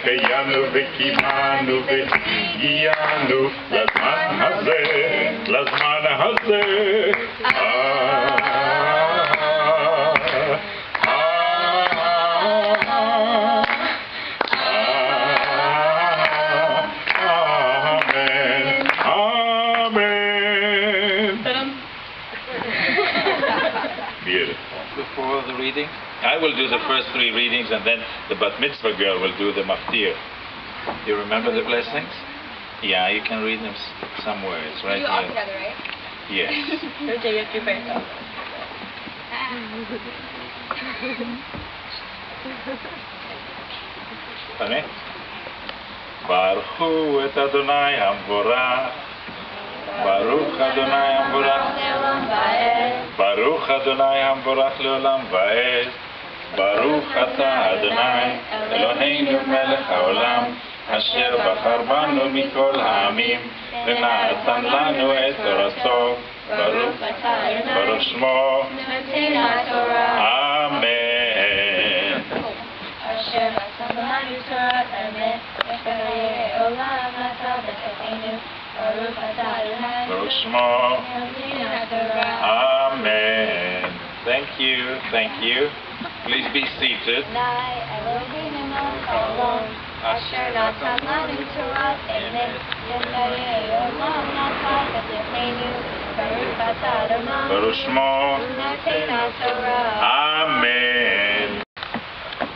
שהחיינו וקימנו והגיענו לזמן הזה, לזמן הזה. Before the reading, I will do the first 3 readings, and then the bat mitzvah girl will do the maftir. You remember the blessings? Yeah, you can read them somewhere. It's right here. You do all together, right? Yes. Okay, you have to do by yourself. Funny? Baruch et Adonai Hamvorach. Baruch Adonai Hamvorach Leolam Vaed. Baruch Adonai Hamvorach Leolam Vaed. Baruch Ata Adonai Eloheinu Melech Haolam Asher Bachar Banu Mikol Ha'amim Venatan Lanu et Torato. Baruch Shmo. Amen. Asher Bachar Banu Torat Emet Echayei Olam Ata B'Teinu. Baruch Shmo. Amen. Thank you, thank you. Please be seated. Asher natan lanu Torat emet echayei olam ata b'Teinu. Baruch ata Adonai. Baruch Shmo. Amen.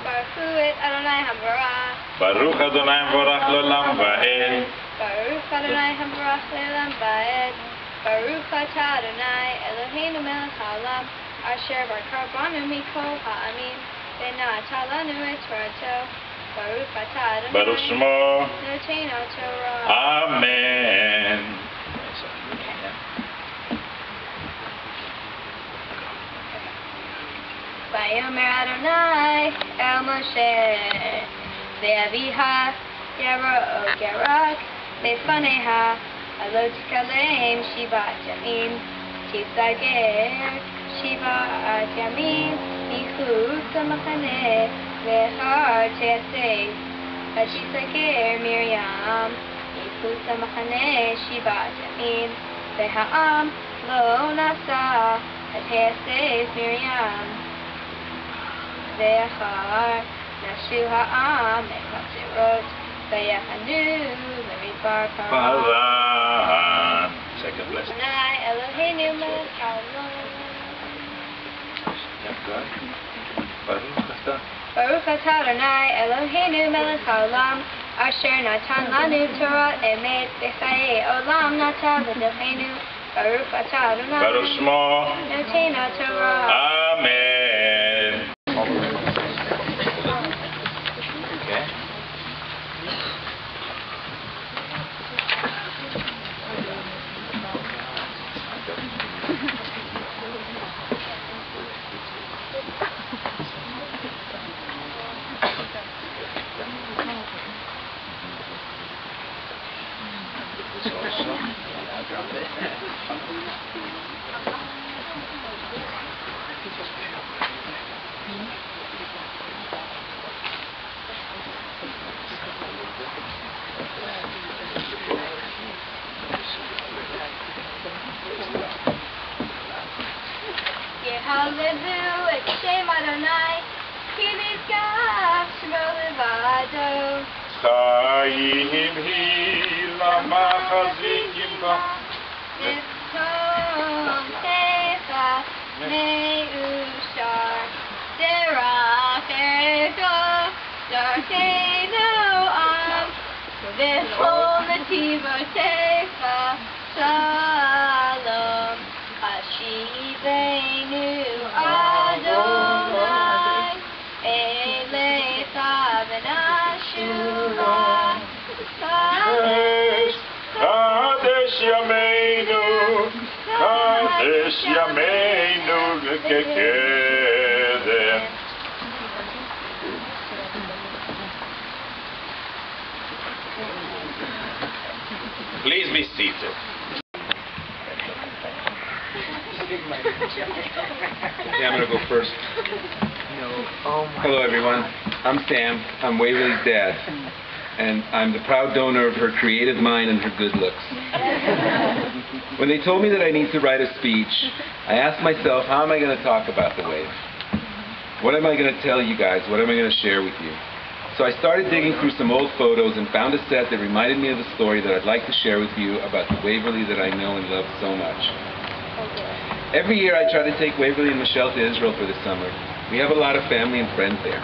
Baruch et Adonai Hamvorach. Baruch Adonai Hamvorach Leolam Vaed. Baruch Adonai Hamvorach Leolam Vaed. Baruch ata Adonai Eloheinu melech haolam asher bachar banu mikol ha'amim v'natan lanu et Torato. Baruch ata Adonai Baruch Shmo. Noten Torah. Amen. Vayomer Adonai el Moshe ve'aviha yaro gerak lefaneha alo tikalem shivat yamin tisager shivat yamin michutz hamachane v'echar te'aseh v'tisager Miriam michutz hamachane shivat yamin v'ha'am lo nasa te'aseh Miriam Ve'achar nashu ha'am ekhatzirot ve'yachanu lemidbar Paran. Second blessing. Adonai Eloheinu melech haolam. Baruch ata Adonai Eloheinu melech haolam asher natan lanu Torat emet b'chayei olam nata b'Teinu. Baruch ata Adonai Baruch Shmo. Noten Torah. Amen. Okay. Hallelujah, et Shem Adonai, ki nizgach shmo levado. Chaim hi lamachzikim ba. Niftom techa meushar, derach ergo, darkeinu am, v'chol netivotecha shalom. Hashivenu Adonai Elecha v'nashuva Kadesh, Kadesh Yameinu, Kadesh Yameinu Kekedem. Please be seated. Okay, I'm going to go first. No. Oh my Hello, everyone. I'm Sam. I'm Waverly's dad. And I'm the proud donor of her creative mind and her good looks. When they told me that I need to write a speech, I asked myself, how am I going to talk about the wave? What am I going to tell you guys? What am I going to share with you? So I started digging through some old photos and found a set that reminded me of a story that I'd like to share with you about the Waverly that I know and love so much. Every year I try to take Waverly and Michelle to Israel for the summer. We have a lot of family and friends there.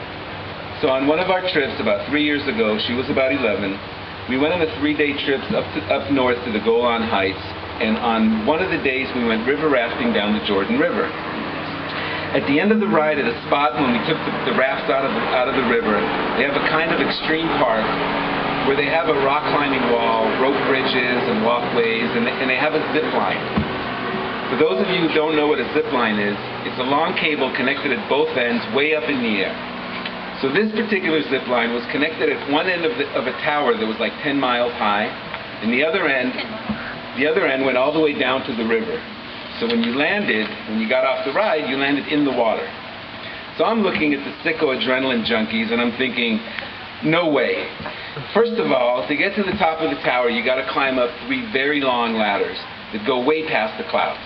So on one of our trips about 3 years ago, she was about 11, we went on a 3-day trip up north to the Golan Heights, and on one of the days we went river rafting down the Jordan River. At the end of the ride, at a spot when we took the rafts out of the river, they have a kind of extreme park where they have a rock climbing wall, rope bridges and walkways, and they have a zip line. For those of you who don't know what a zip line is, it's a long cable connected at both ends way up in the air. So this particular zip line was connected at one end of a tower that was like 10 miles high, and the other end went all the way down to the river. So when you got off the ride, you landed in the water. So I'm looking at the sicko adrenaline junkies and I'm thinking, no way. First of all, to get to the top of the tower, you got to climb up 3 very long ladders that go way past the clouds.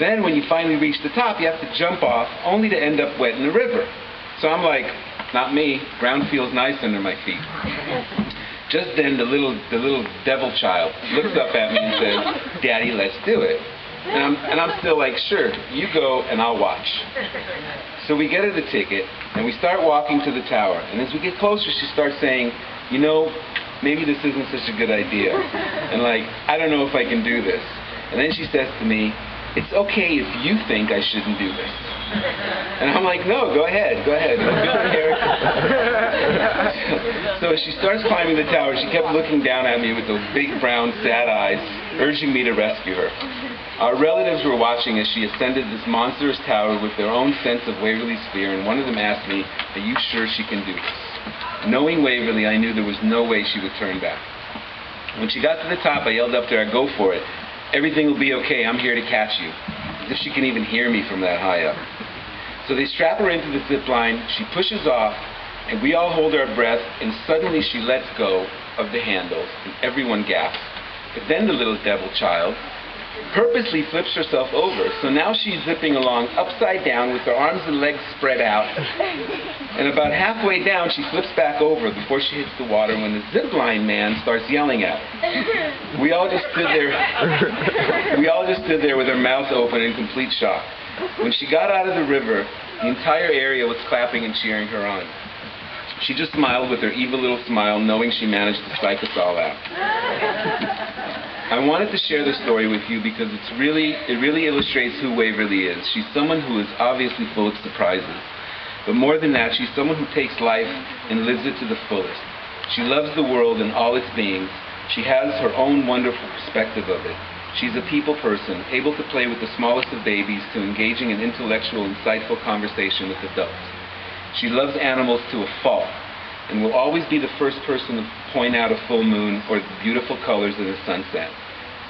Then when you finally reach the top, you have to jump off only to end up wet in the river. So I'm like, not me, ground feels nice under my feet. Just then the little devil child looks up at me and says, Daddy, let's do it. And I'm still like, sure, you go and I'll watch. So we get her the ticket and we start walking to the tower. And as we get closer, she starts saying, you know, maybe this isn't such a good idea. And like, I don't know if I can do this. And then she says to me, it's okay if you think I shouldn't do this. And I'm like, no, go ahead. So as she starts climbing the tower, she kept looking down at me with those big brown sad eyes, urging me to rescue her. Our relatives were watching as she ascended this monstrous tower with their own sense of Waverly's fear, and one of them asked me, are you sure she can do this? Knowing Waverly, I knew there was no way she would turn back. When she got to the top, I yelled up to her, go for it. Everything will be okay, I'm here to catch you. As if she can even hear me from that high up. So they strap her into the zip line, she pushes off, and we all hold our breath, and suddenly she lets go of the handles, and everyone gasps. But then the little devil child purposely flips herself over, so now she's zipping along upside down with her arms and legs spread out, and about halfway down she flips back over before she hits the water when the zip line man starts yelling at her. We all just stood there with our mouths open in complete shock. When she got out of the river, the entire area was clapping and cheering her on. She just smiled with her evil little smile, knowing she managed to psych us all out. I wanted to share this story with you because it really illustrates who Waverly is. She's someone who is obviously full of surprises. But more than that, she's someone who takes life and lives it to the fullest. She loves the world and all its beings. She has her own wonderful perspective of it. She's a people person, able to play with the smallest of babies to engaging in intellectual, insightful conversation with adults. She loves animals to a fault, and will always be the first person to point out a full moon or the beautiful colors of the sunset.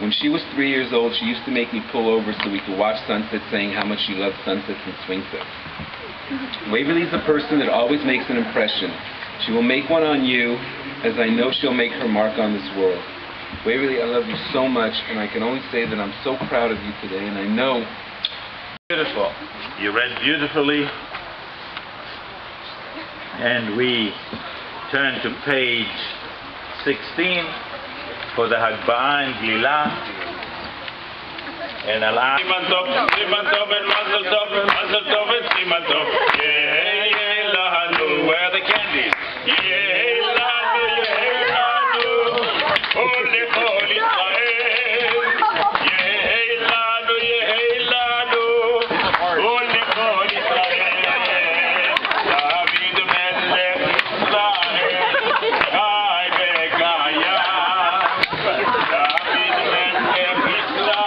When she was 3 years old, she used to make me pull over so we could watch sunsets, saying how much she loved sunsets and swing sets. Waverly's a person that always makes an impression. She will make one on you, as I know she'll make her mark on this world. Waverly, I love you so much, and I can only say that I'm so proud of you today, and I know... Beautiful. You read beautifully. And we turn to page 16 for the Hagbah and Glila. And Allah. Siman Tov, and Mazel Tov, and Siman Tov. Yeh lahanu. Where are the candies? Yeh lahanu. Ole Kol Israel. Yeh lahanu. Ole Kol Israel. David